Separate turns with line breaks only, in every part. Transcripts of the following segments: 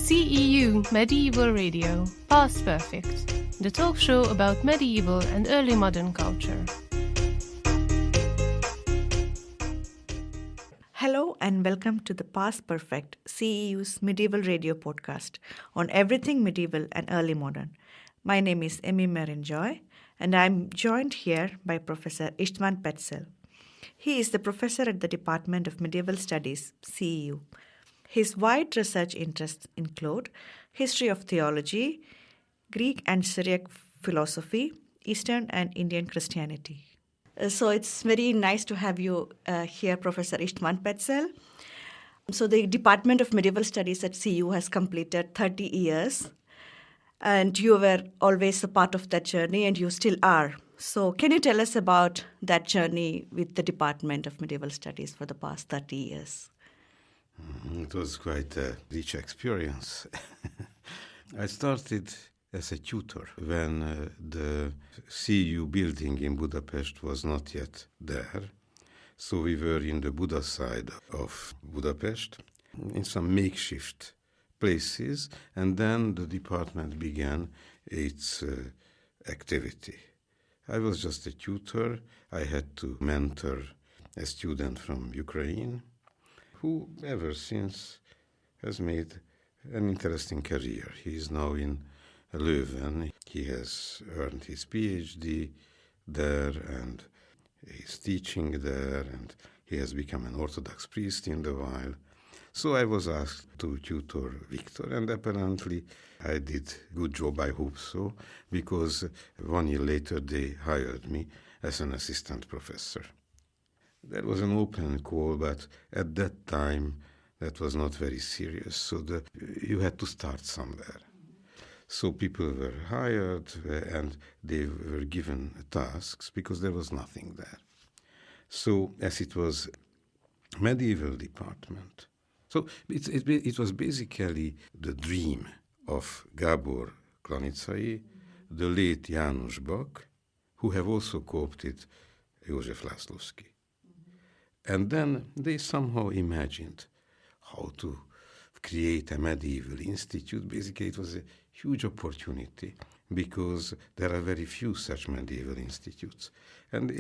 CEU Medieval Radio, Past Perfect, the talk show about medieval and early modern culture.
Hello and welcome to the Past Perfect, CEU's Medieval Radio podcast on everything medieval and early modern. My name is Emmy Marinjoy and I'm joined here by Professor István Perczel. He is the professor at the Department of Medieval Studies, CEU. His wide research interests include history of theology, Greek and Syriac philosophy, Eastern and Indian Christianity. So it's very nice to have you here, Professor István Perczel. So the Department of Medieval Studies at CEU has completed 30 years, and you were always a part of that journey, and you still are. So can you tell us about that journey with the Department of Medieval Studies for the past 30 years?
It was quite a rich experience. I started as a tutor when the CEU building in Budapest was not yet there. So we were in the Buda side of Budapest, in some makeshift places, and then the department began its activity. I was just a tutor. I had to mentor a student from Ukraine, who ever since has made an interesting career. He is now in Leuven. He has earned his PhD there and he's teaching there, and he has become an Orthodox priest in the while. So I was asked to tutor Victor, and apparently I did a good job, I hope so, because 1 year later they hired me as an assistant professor. That was an open call, but at that time that was not very serious, so you had to start somewhere. So people were hired and they were given tasks because there was nothing there. So as it was medieval department, so it was basically the dream of Gábor Klanicai, the late János Bak, who have also co-opted József Lászlósky. And then they somehow imagined how to create a medieval institute. Basically, it was a huge opportunity because there are very few such medieval institutes. And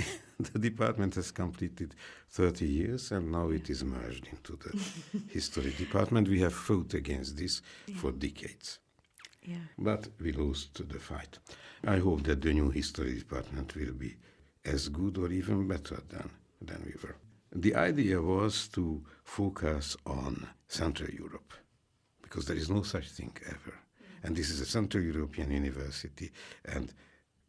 the department has completed 30 years, and now it is merged into the history department. We have fought against this for decades. Yeah. But we lost the fight. I hope that the new history department will be as good or even better than we were. The idea was to focus on Central Europe, because there is no such thing ever. And this is a Central European university, and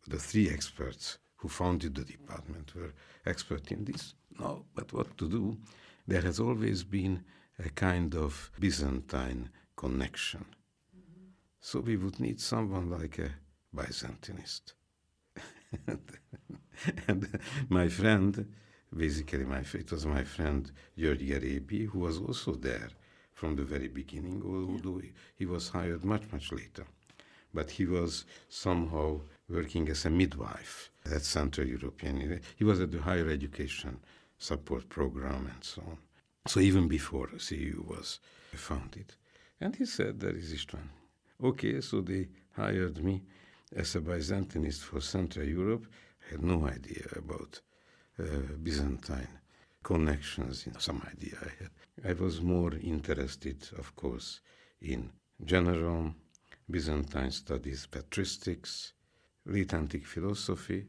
the three experts who founded the department were expert in this. No, but what to do? There has always been a kind of Byzantine connection. So we would need someone like a Byzantinist. And my friend, it was my friend György Gerébi, who was also there from the very beginning, although he was hired much, much later. But he was somehow working as a midwife at Central European. He was at the higher education support program and so on. So even before CEU was founded. And he said, there is István. Okay, so they hired me as a Byzantinist for Central Europe. I had no idea about Byzantine connections, some idea I had. I was more interested, of course, in general Byzantine studies, patristics, late antique philosophy.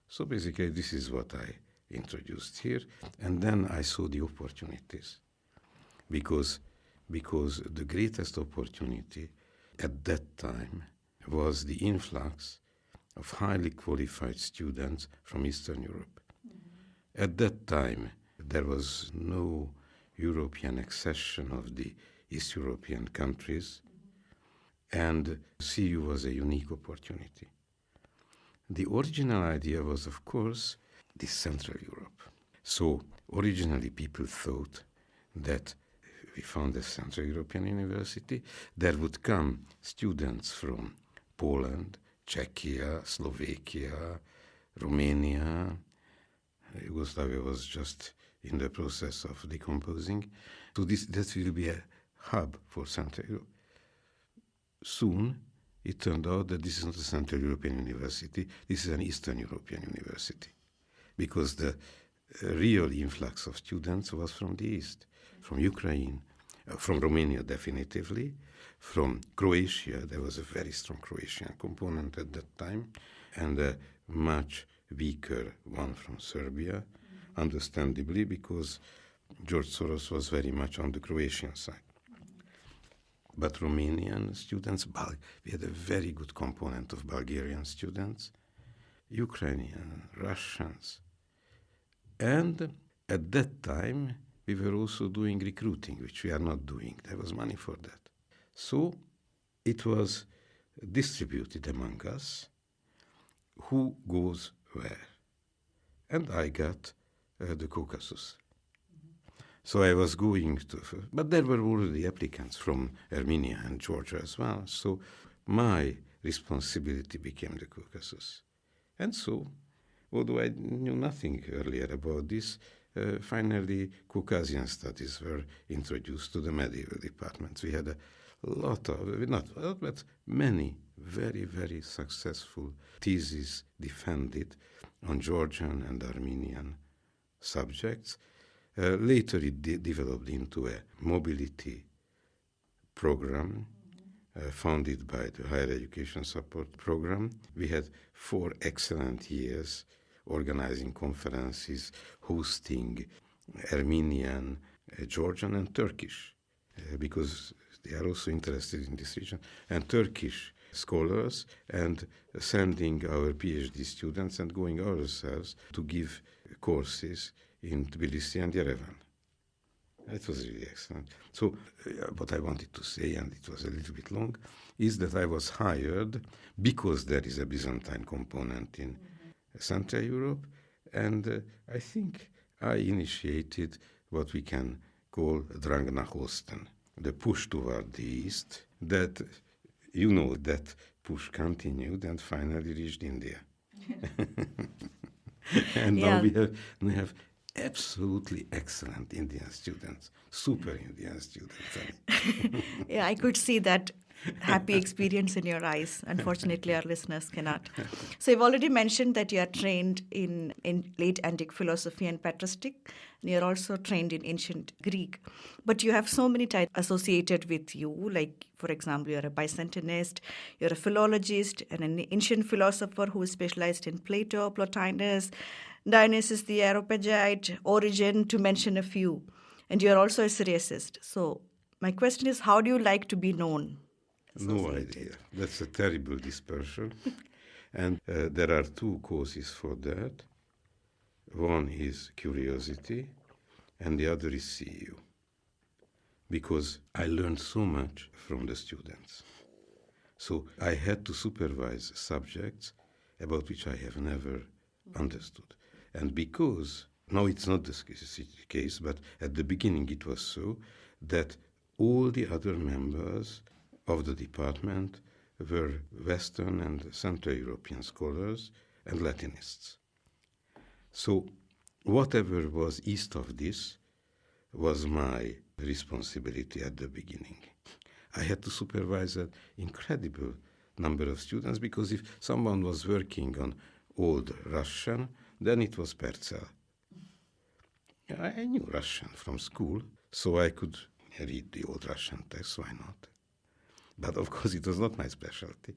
So basically this is what I introduced here. And then I saw the opportunities, because the greatest opportunity at that time was the influx of highly qualified students from Eastern Europe. At that time, there was no European accession of the East European countries, and CEU was a unique opportunity. The original idea was, of course, this Central Europe. So originally people thought that we found a Central European university, there would come students from Poland, Czechia, Slovakia, Romania. Yugoslavia was just in the process of decomposing. So that will be a hub for Central Europe. soon it turned out that this is not a Central European university, this is an Eastern European university, because the real influx of students was from the East, from Ukraine, from Romania definitively, from Croatia. There was a very strong Croatian component at that time, and a much weaker one from Serbia, understandably, because George Soros was very much on the Croatian side. But Romanian students, we had a very good component of Bulgarian students, Ukrainian, Russians. And at that time, we were also doing recruiting, which we are not doing. There was money for that. So it was distributed among us who goes where. And I got the Caucasus. So I was going to, but there were already applicants from Armenia and Georgia as well. So my responsibility became the Caucasus. And so, although I knew nothing earlier about this, finally Caucasian studies were introduced to the medieval departments. We had a lot of, not a lot, but many very, very successful theses defended on Georgian and Armenian subjects. Later it developed into a mobility program founded by the Higher Education Support Program. We had 4 excellent years organizing conferences, hosting Armenian, Georgian and Turkish, because they are also interested in this region, and Turkish scholars, and sending our PhD students and going ourselves to give courses in Tbilisi and Yerevan. It was really excellent. So what I wanted to say, and it was a little bit long, is that I was hired because there is a Byzantine component in Central Europe, and I think I initiated what we can call Drang nach Osten, the push toward the east, that, that push continued and finally reached India. And now we have absolutely excellent Indian students, super Indian students.
Yeah, I could see that happy experience in your eyes. Unfortunately, our listeners cannot. So you've already mentioned that you are trained in late antique philosophy and patristic, and you're also trained in ancient Greek. But you have so many titles associated with you, like, for example, you're a Byzantinist, you're a philologist, and an ancient philosopher who is specialized in Plato, Plotinus, Dionysius the Areopagite, Origen, to mention a few. And you're also a Syriacist. So my question is, how do you like to be known?
No idea. That's a terrible dispersion. And there are 2 causes for that. One is curiosity, and the other is CEU. Because I learned so much from the students. So I had to supervise subjects about which I have never understood. And because, now it's not the case, but at the beginning it was so, that all the other members of the department were Western and Central European scholars and Latinists. So whatever was east of this was my responsibility at the beginning. I had to supervise an incredible number of students, because if someone was working on old Russian, then it was Perczel. I knew Russian from school, so I could read the old Russian text, why not? But of course it was not my specialty.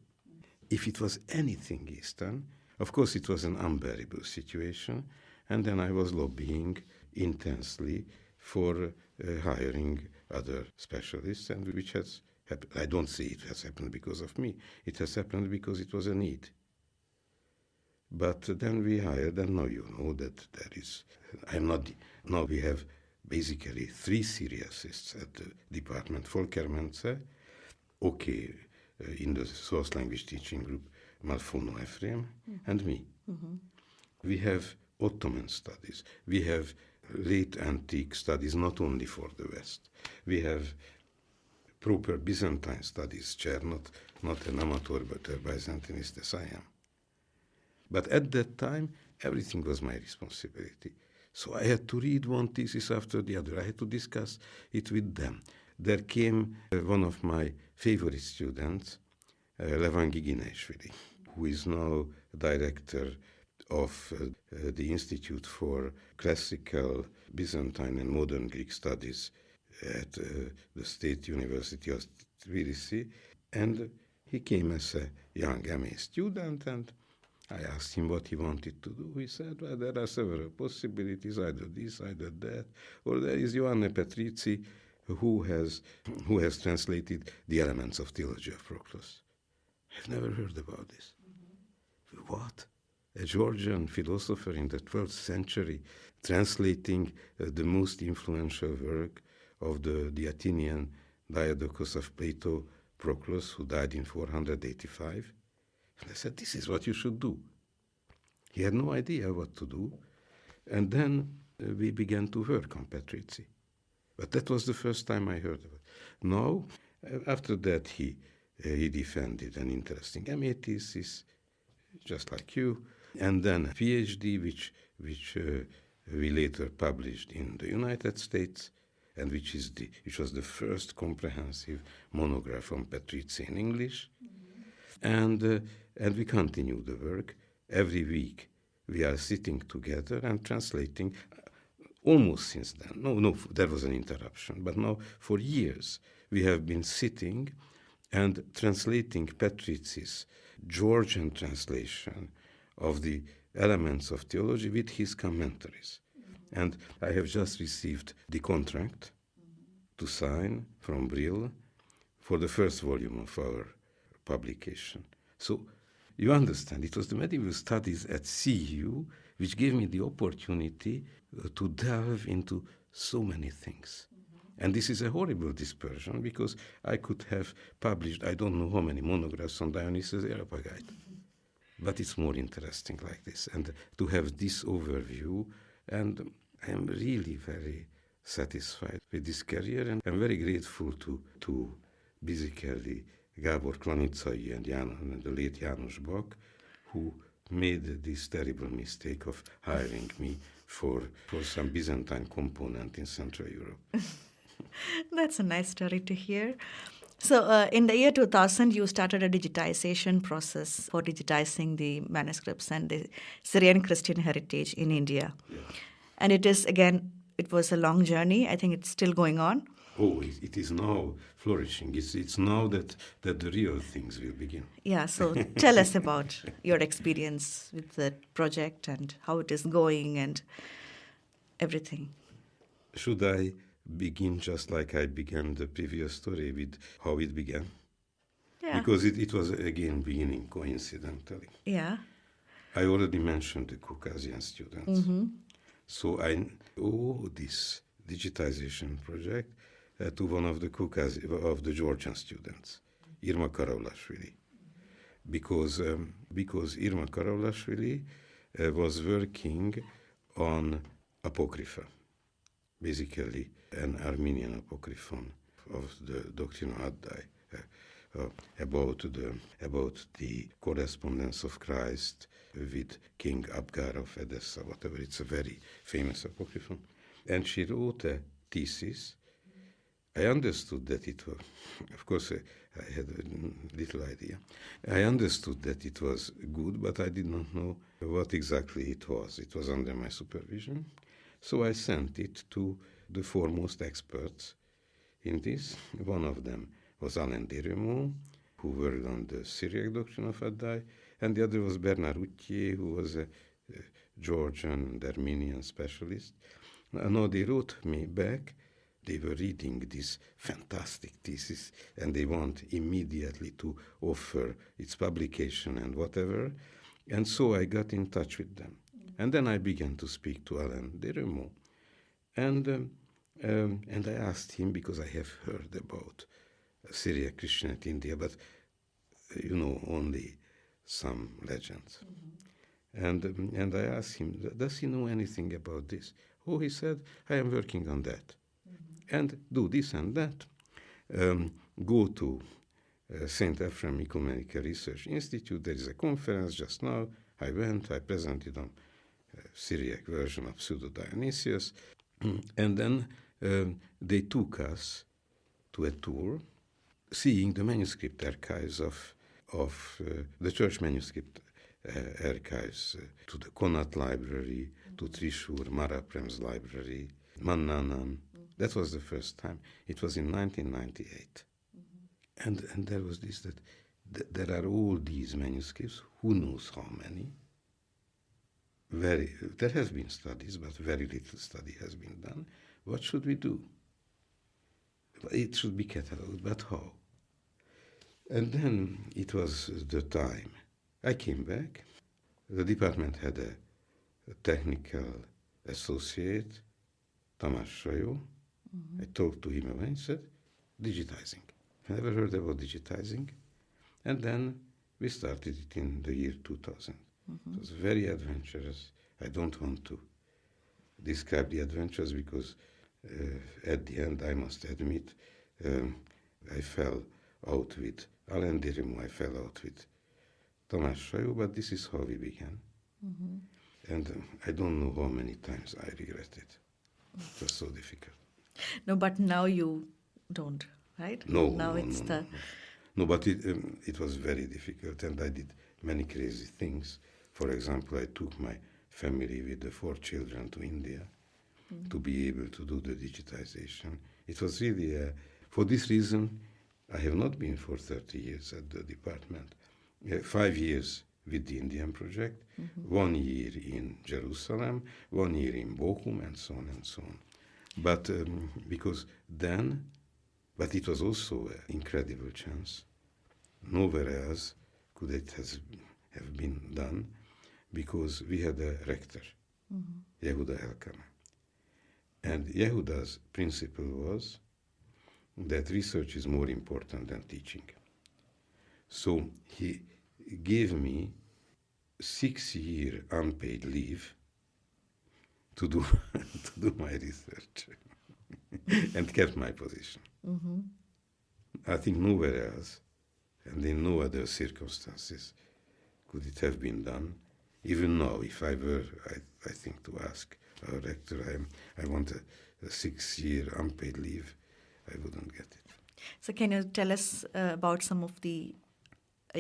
If it was anything Eastern, of course it was an unbearable situation, and then I was lobbying intensely for hiring other specialists, and which has happened. I don't say it has happened because of me. It has happened because it was a need. But then we hired, and now you know that there is, now we have basically 3 Syriacists at the department, Volker Menze, in the source language teaching group, Malfono Ephraim, and me. Mm-hmm. We have Ottoman studies. We have late antique studies, not only for the West. We have proper Byzantine studies chair, not an amateur, but a Byzantinist as I am. But at that time, everything was my responsibility. So I had to read one thesis after the other. I had to discuss it with them. there came one of my favorite students, Levan Gigineshvili, who is now director of the Institute for Classical, Byzantine and Modern Greek Studies at the State University of Tbilisi. And he came as a young MA student, and I asked him what he wanted to do. He said, well, there are several possibilities, either this, either that, or there is Ioanne Petrizi, who has translated the Elements of Theology of Proclus. I've never heard about this. Mm-hmm. What? A Georgian philosopher in the 12th century translating the most influential work of the Athenian Diadochos of Plato, Proclus, who died in 485. And I said, this is what you should do. He had no idea what to do. And then we began to work on Petrizi. But that was the first time I heard of it. Now, after that, he defended an interesting MA thesis, just like you, and then a PhD, which we later published in the United States, and which was the first comprehensive monograph on Petrizi in English. Mm-hmm. And we continue the work. Every week we are sitting together and translating. Almost since then. No, there was an interruption. But now, for years, we have been sitting and translating Petrizi's Georgian translation of the Elements of Theology with his commentaries. Mm-hmm. And I have just received the contract to sign from Brill for the first volume of our publication. So, you understand, it was the medieval studies at CU which gave me the opportunity to delve into so many things. Mm-hmm. And this is a horrible dispersion, because I could have published, I don't know how many monographs on Dionysius Areopagita. Mm-hmm. But it's more interesting like this. And to have this overview, and I am really very satisfied with this career, and I'm very grateful to basically Gábor Klanicai and the late János Bak, who made this terrible mistake of hiring me for some Byzantine component in Central Europe.
That's a nice story to hear. So in the year 2000, you started a digitization process for digitizing the manuscripts and the Syrian Christian heritage in India. Yeah. And it was a long journey. I think it's still going on.
Oh, it is now flourishing. It's now that the real things will begin.
Yeah, so tell us about your experience with the project and how it is going and everything.
Should I begin just like I began the previous story with how it began? Yeah. Because it was, again, beginning coincidentally.
Yeah.
I already mentioned the Caucasian students. Mm-hmm. So I owe this digitization project to one of the Georgian students, Irma Karaulashvili, because Irma Karaulashvili was working on Apocrypha, basically an Armenian apocryphon of the Doctrine of Addai, about the correspondence of Christ with King Abgar of Edessa, whatever. It's a very famous apocryphon, and she wrote a thesis. I understood that it was, of course, I had a little idea. I understood that it was good, but I did not know what exactly it was. It was under my supervision. So I sent it to the foremost experts in this. One of them was Alain Desremaux, who worked on the Syriac doctrine of Addai, and the other was Bernard Routier, who was a Georgian and Armenian specialist. Now they wrote me back. They were reading this fantastic thesis, and they want immediately to offer its publication and whatever. And so I got in touch with them. And then I began to speak to Alain Desremaux. And I asked him, because I have heard about Syriac Christianity in India, but, only some legends. Mm-hmm. And I asked him, does he know anything about this? Oh, he said, I am working on that. And do this and that. Go to St. Ephraim Ecumenical Research Institute. There is a conference just now. I went, I presented on Syriac version of Pseudo-Dionysius. And then they took us to a tour, seeing the manuscript archives of the church manuscript archives, to the Connaught Library, to Thrissur, Maraprem's library, Mannanan. That was the first time. It was in 1998. And there was this, that there are all these manuscripts, who knows how many. There has been studies, but very little study has been done. What should we do? It should be catalogued, but how? And then it was the time. I came back. The department had a technical associate, Tamás Sajó. I talked to him and he said, digitizing. I never heard about digitizing. And then we started it in the year 2000. It was very adventurous. I don't want to describe the adventures because at the end, I must admit, I fell out with Alain Dirimou, I fell out with Tamás Sajó, but this is how we began. And I don't know how many times I regret it. It was so difficult.
No, but now you don't, right?
No,
now
no,
it's
no,
the...
no. No, but it was very difficult, and I did many crazy things. For example, I took my family with the 4 children to India to be able to do the digitization. It was really, for this reason, I have not been for 30 years at the department. 5 years with the Indian project, 1 year in Jerusalem, 1 year in Bochum, and so on and so on. But because then, but it was also an incredible chance. Nowhere else could it have been done, because we had a rector, Yehuda Elkana. And Yehuda's principle was that research is more important than teaching. So he gave me 6-year unpaid leave to do my research and kept my position. I think nowhere else and in no other circumstances could it have been done. Even now, if I were, I think, to ask our rector, I want a 6-year unpaid leave, I wouldn't get it.
So can you tell us about some of the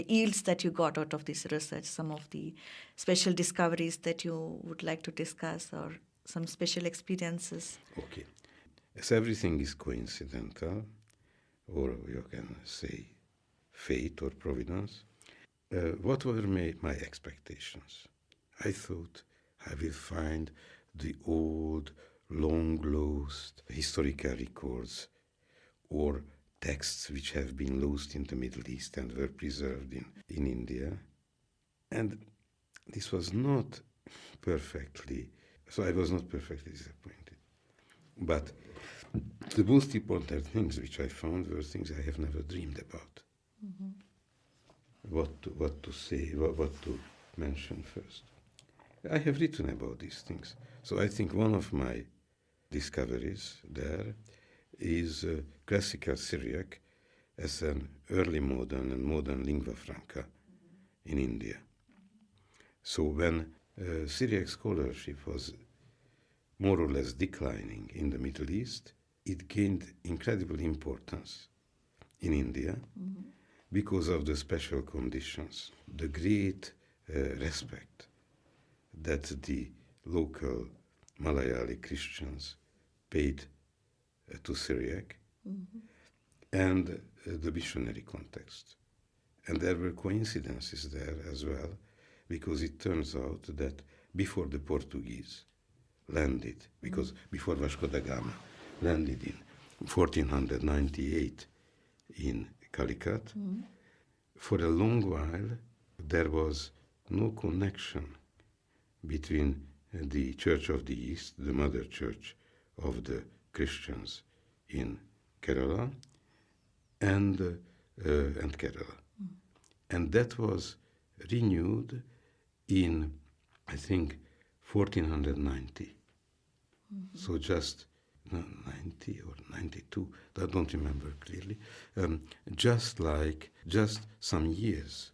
yields that you got out of this research, some of the special discoveries that you would like to discuss, or some special experiences?
Okay. As everything is coincidental, or you can say fate or providence, what were my expectations? I thought I will find the old, long-lost historical records or texts which have been lost in the Middle East and were preserved in India. And this was not perfectly, so I was not perfectly disappointed. But the most important things which I found were things I have never dreamed about. What to say, what to mention first. I have written about these things. So I think one of my discoveries there is classical Syriac as an early modern and modern lingua franca in India. So when Syriac scholarship was more or less declining in the Middle East, it gained incredible importance in India because of the special conditions, the great respect that the local Malayali Christians paid to Syriac, and the missionary context. And there were coincidences there as well, because it turns out that before the Portuguese landed, because before Vasco da Gama landed in 1498 in Calicut, for a long while there was no connection between the Church of the East, the mother church of the Christians in Kerala, and Kerala. And that was renewed in, I think, 1490. So just 90 or 92, I don't remember clearly, just some years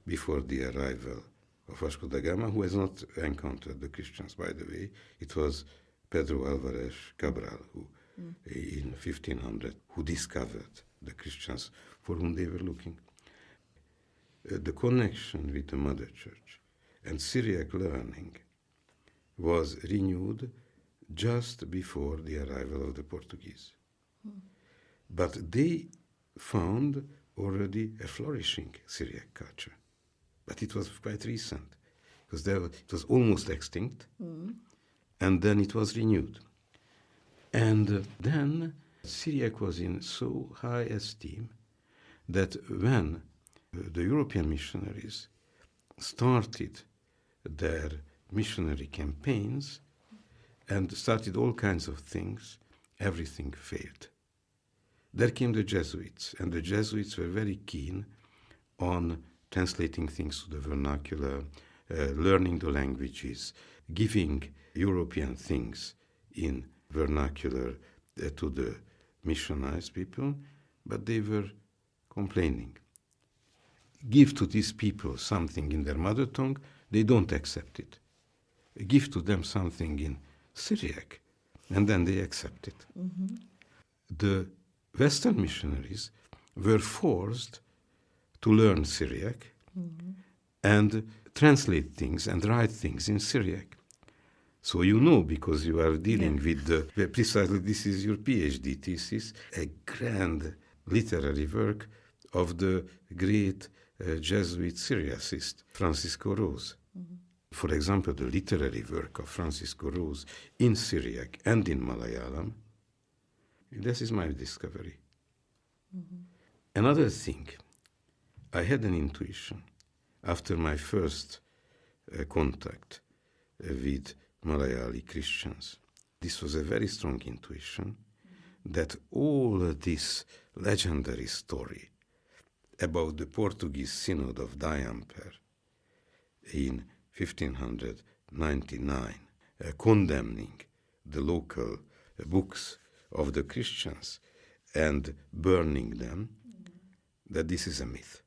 before the arrival of Vasco da Gama, who has not encountered the Christians, by the way. It was Pedro Álvares Cabral who in 1500 who discovered the Christians for whom they were looking. The connection with the Mother Church and Syriac learning was renewed just before the arrival of the Portuguese. But they found already a flourishing Syriac culture. But it was quite recent, because it was almost extinct, and then it was renewed. And then Syriac was in so high esteem that when the European missionaries started their missionary campaigns and started all kinds of things, everything failed. There came the Jesuits, and the Jesuits were very keen on translating things to the vernacular, learning the languages, giving European things in vernacular to the missionized people, but they were complaining. Give to these people something in their mother tongue, they don't accept it. Give to them something in Syriac, and then they accept it. The Western missionaries were forced to learn Syriac and translate things and write things in Syriac. So you know, because you are dealing with precisely this is your PhD thesis, a grand literary work of the great Jesuit Syriacist Francisco Rose. For example, the literary work of Francisco Rose in Syriac and in Malayalam, this is my discovery. Another thing, I had an intuition after my first contact with Malayali Christians. This was a very strong intuition that all this legendary story about the Portuguese Synod of Diamper in 1599, condemning the local books of the Christians and burning them, that this is a myth.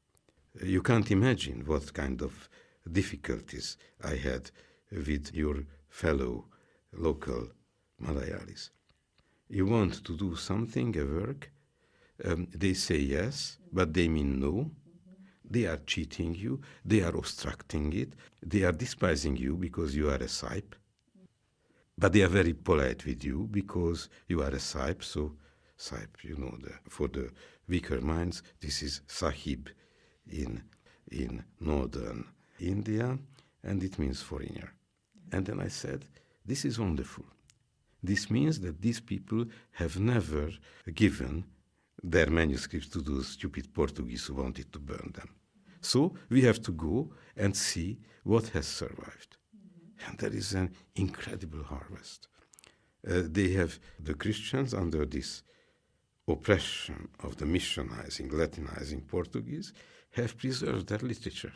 You can't imagine what kind of difficulties I had with your fellow local Malayalis. You want to do something, a work, they say yes, but they mean no. They are cheating you, they are obstructing it, they are despising you because you are a Saip. But they are very polite with you because you are a Saip, so Saip, you know, for the weaker minds, this is Sahib in northern India, and it means foreigner. And then I said, this is wonderful. This means that these people have never given their manuscripts to those stupid Portuguese who wanted to burn them. So we have to go and see what has survived. And there is an incredible harvest. They have, the Christians, under this oppression of the missionizing, Latinizing Portuguese, have preserved their literature.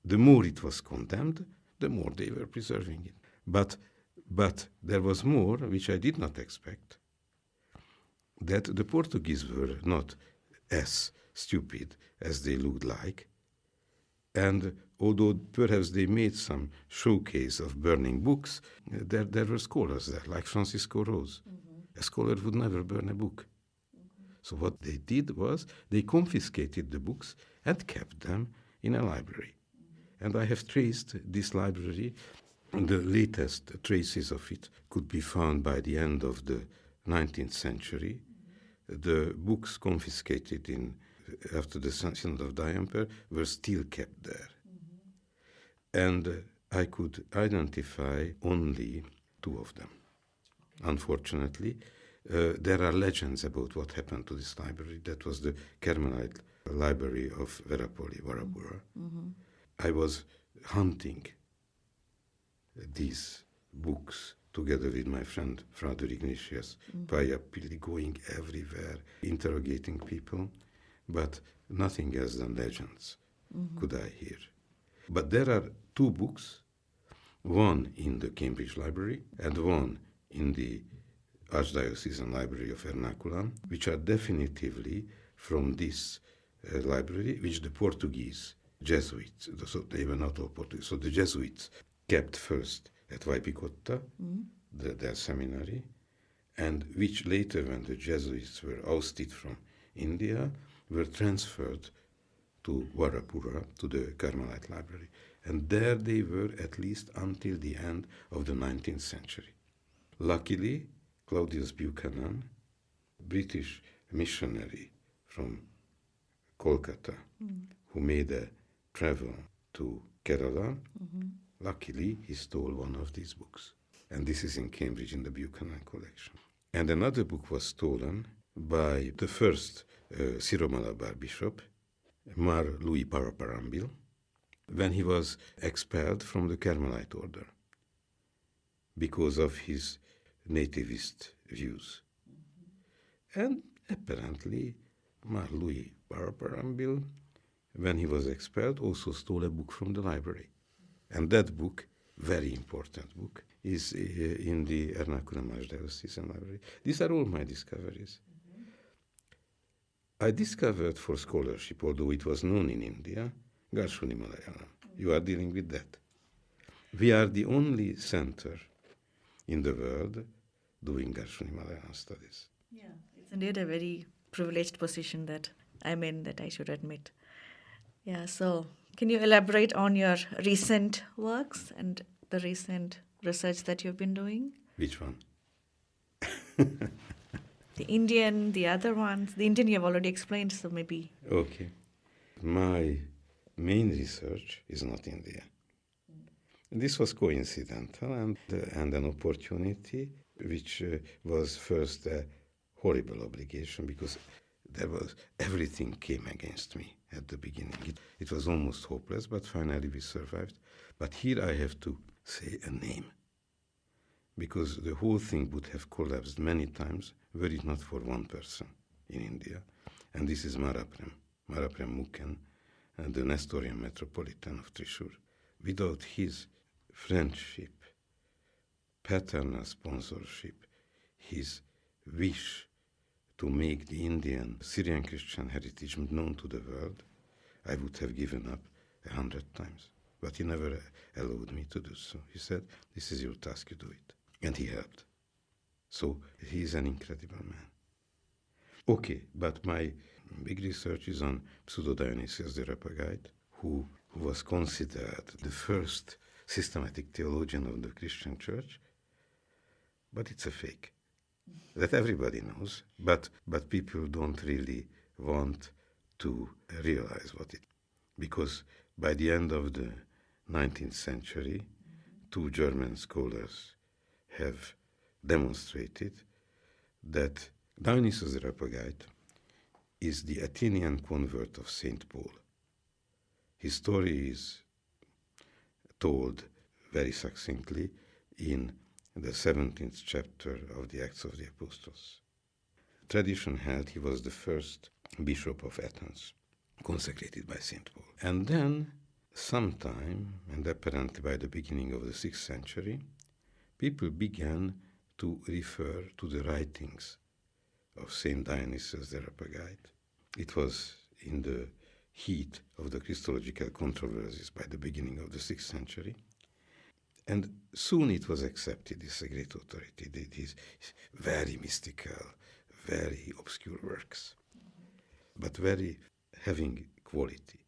The more it was condemned, the more they were preserving it. But there was more, which I did not expect, that the Portuguese were not as stupid as they looked like. And although perhaps they made some showcase of burning books, there were scholars there, like Francisco Rose. A scholar would never burn a book. So what they did was they confiscated the books and kept them in a library. And I have traced this library. The latest traces of it could be found by the end of the 19th century. The books confiscated after the Synod of Diamper were still kept there. And I could identify only two of them. Unfortunately, there are legends about what happened to this library. That was the Carmelite library of Verapoli, Varabura. I was hunting these books together with my friend Father Ignatius Payapilli, going everywhere, interrogating people, but nothing else than legends could I hear. But there are two books, one in the Cambridge Library and one in the Archdiocesan Library of Ernakulam, which are definitively from this library, which the Portuguese Jesuits, so they were not all Portuguese, so the Jesuits kept first at Vaipikotta, their seminary, and which later, when the Jesuits were ousted from India, were transferred to Varapura, to the Carmelite Library. And there they were at least until the end of the 19th century. Luckily, Claudius Buchanan, British missionary from Kolkata, who made a travel to Kerala, luckily he stole one of these books. And this is in Cambridge in the Buchanan collection. And another book was stolen by the first Syro-Malabar bishop, Mar Louis Paraparambil, when he was expelled from the Carmelite order because of his nativist views. And apparently, Mar Louis Paraparambil, when he was expelled, also stole a book from the library. And that book, very important book, is in the Ernakulam Archdiocesan Library. These are all my discoveries. I discovered for scholarship, although it was known in India, Garshuni Malayalam. You are dealing with that. We are the only center in the world doing Garshuni Malayalam studies.
Yeah, it's indeed a very privileged position that I'm in, that I should admit. Yeah, so can you elaborate on your recent works and the recent research that you've been doing?
Which one?
The Indian, the other ones. The Indian you've already explained, so maybe.
Okay. My main research is not India. This was coincidental and an opportunity, which was first a horrible obligation because everything came against me at the beginning. It was almost hopeless, but finally we survived. But here I have to say a name, because the whole thing would have collapsed many times were it not for one person in India, and this is Maraprem Mukhen, the Nestorian Metropolitan of Thrissur. Without his friendship, paternal sponsorship, his wish to make the Indian Syrian Christian heritage known to the world, I would have given up 100 times. But he never allowed me to do so. He said, "This is your task, you do it." And he helped. So he is an incredible man. Okay, but my big research is on Pseudo-Dionysius Areopagita, who was considered the first systematic theologian of the Christian church. But it's a fake. That everybody knows, but people don't really want to realize what it is. Because by the end of the 19th century, two German scholars have demonstrated that Dionysius Areopagita is the Athenian convert of St. Paul. His story is told very succinctly in the 17th chapter of the Acts of the Apostles. Tradition held he was the first bishop of Athens, consecrated by St. Paul. And then, sometime, and apparently by the beginning of the 6th century, people began to refer to the writings of St. Dionysius Areopagita. It was in the heat of the Christological controversies by the beginning of the 6th century. And soon it was accepted as a great authority. It is very mystical, very obscure works, but very having quality.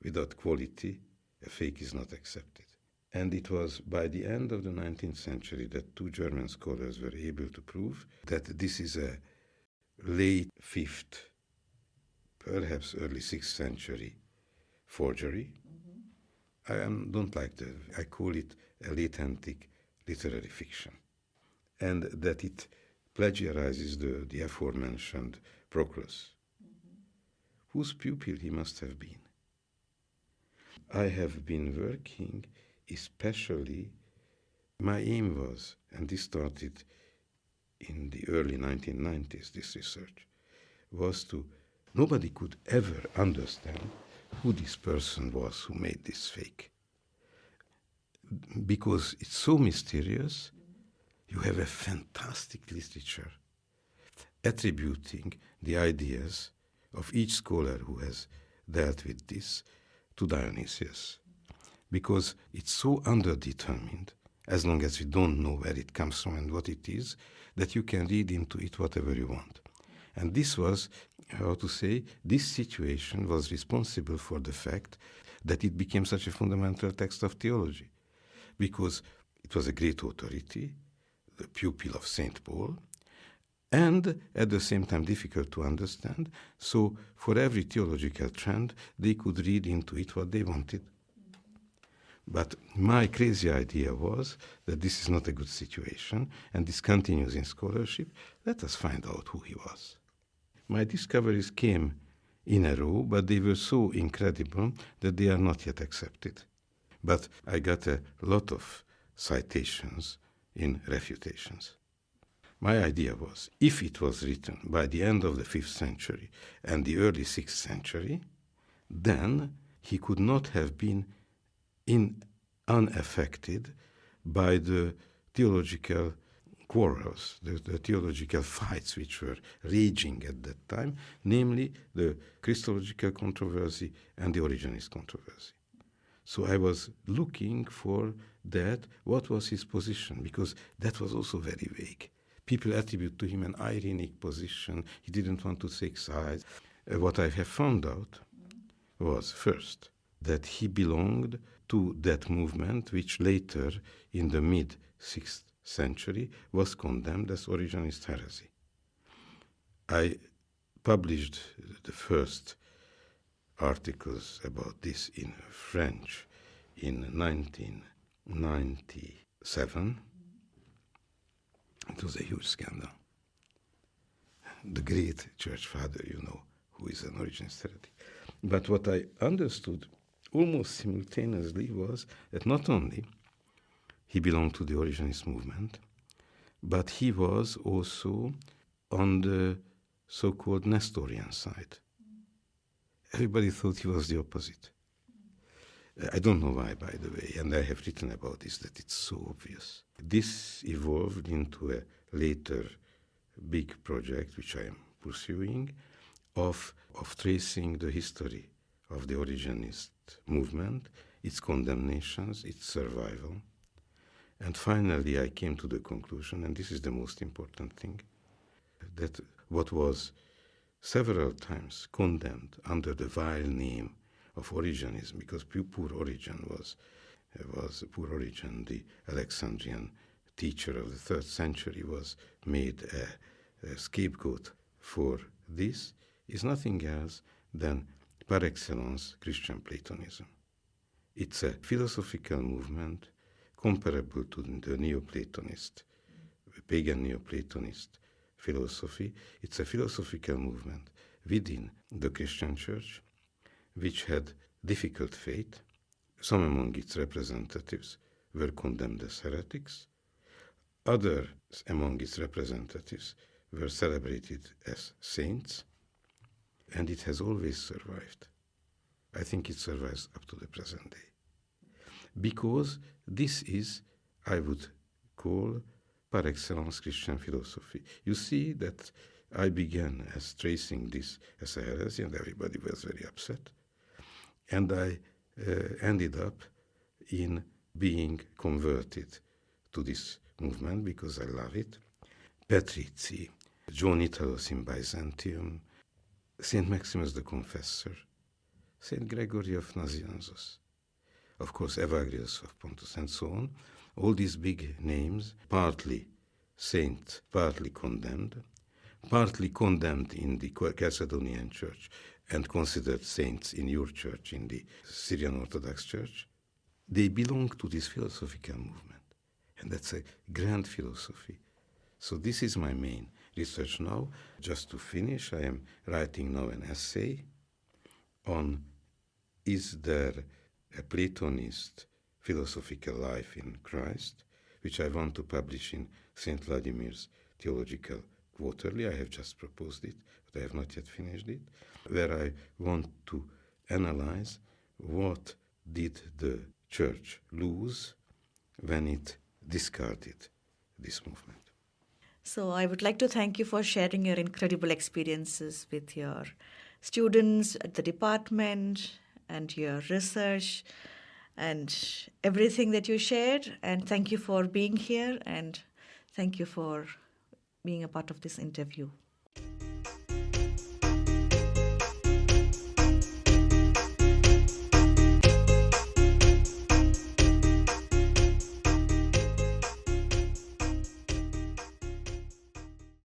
Without quality, a fake is not accepted. And it was by the end of the 19th century that two German scholars were able to prove that this is a late 5th, perhaps early 6th century forgery. I don't like I call it a late antique literary fiction. And that it plagiarizes the aforementioned Proclus, whose pupil he must have been. I have been working especially, my aim was, and this started in the early 1990s, this research, was to, nobody could ever understand who this person was who made this fake. Because it's so mysterious, you have a fantastic literature attributing the ideas of each scholar who has dealt with this to Dionysius. Because it's so underdetermined as long as you don't know where it comes from and what it is, that you can read into it whatever you want. And this was, this situation was responsible for the fact that it became such a fundamental text of theology, because it was a great authority, the pupil of St. Paul, and at the same time difficult to understand. So for every theological trend, they could read into it what they wanted. But my crazy idea was that this is not a good situation, and this continues in scholarship. Let us find out who he was. My discoveries came in a row, but they were so incredible that they are not yet accepted. But I got a lot of citations in refutations. My idea was, if it was written by the end of the 5th century and the early 6th century, then he could not have been unaffected by the theological quarrels, the theological fights which were raging at that time, namely the Christological controversy and the Origenist controversy. So I was looking for that, what was his position, because that was also very vague. People attribute to him an ironic position. He didn't want to take sides. What I have found out was, first, that he belonged to that movement which later, in the mid-6th century, was condemned as Origenist heresy. I published the first articles about this in French in 1997. It was a huge scandal. The great church father, who is an Origenist heretic. But what I understood almost simultaneously was that not only he belonged to the Origenist movement, but he was also on the so-called Nestorian side. Everybody thought he was the opposite. I don't know why, by the way, and I have written about this, that it's so obvious. This evolved into a later big project, which I am pursuing, of tracing the history of the Origenist movement, its condemnations, its survival. And finally I came to the conclusion, and this is the most important thing, that what was several times condemned under the vile name of Origenism, because poor Origen was poor Origen, the Alexandrian teacher of the 3rd century, was made a scapegoat for this, is nothing else than par excellence Christian Platonism. It's a philosophical movement comparable to the Neoplatonist, pagan Neoplatonist philosophy. It's a philosophical movement within the Christian Church, which had difficult fate. Some among its representatives were condemned as heretics. Others among its representatives were celebrated as saints. And it has always survived. I think it survives up to the present day. Because this is, I would call, par excellence Christian philosophy. You see that I began as tracing this as a heresy, and everybody was very upset. And I ended up in being converted to this movement because I love it. Patrizi, John Italos in Byzantium, St. Maximus the Confessor, St. Gregory of Nazianzus, of course Evagrius of Pontus, and so on. All these big names, partly saints, partly condemned in the Chalcedonian Church and considered saints in your church, in the Syrian Orthodox Church. They belong to this philosophical movement, and that's a grand philosophy. So this is my main research now. Just to finish, I am writing now an essay on, is there a Platonist philosophical life in Christ, which I want to publish in St. Vladimir's Theological Quarterly. I have just proposed it, but I have not yet finished it, where I want to analyze what did the Church lose when it discarded this movement.
So I would like to thank you for sharing your incredible experiences with your students at the department and your research. and everything that you shared. And thank you for being here, and thank you for being a part of this interview.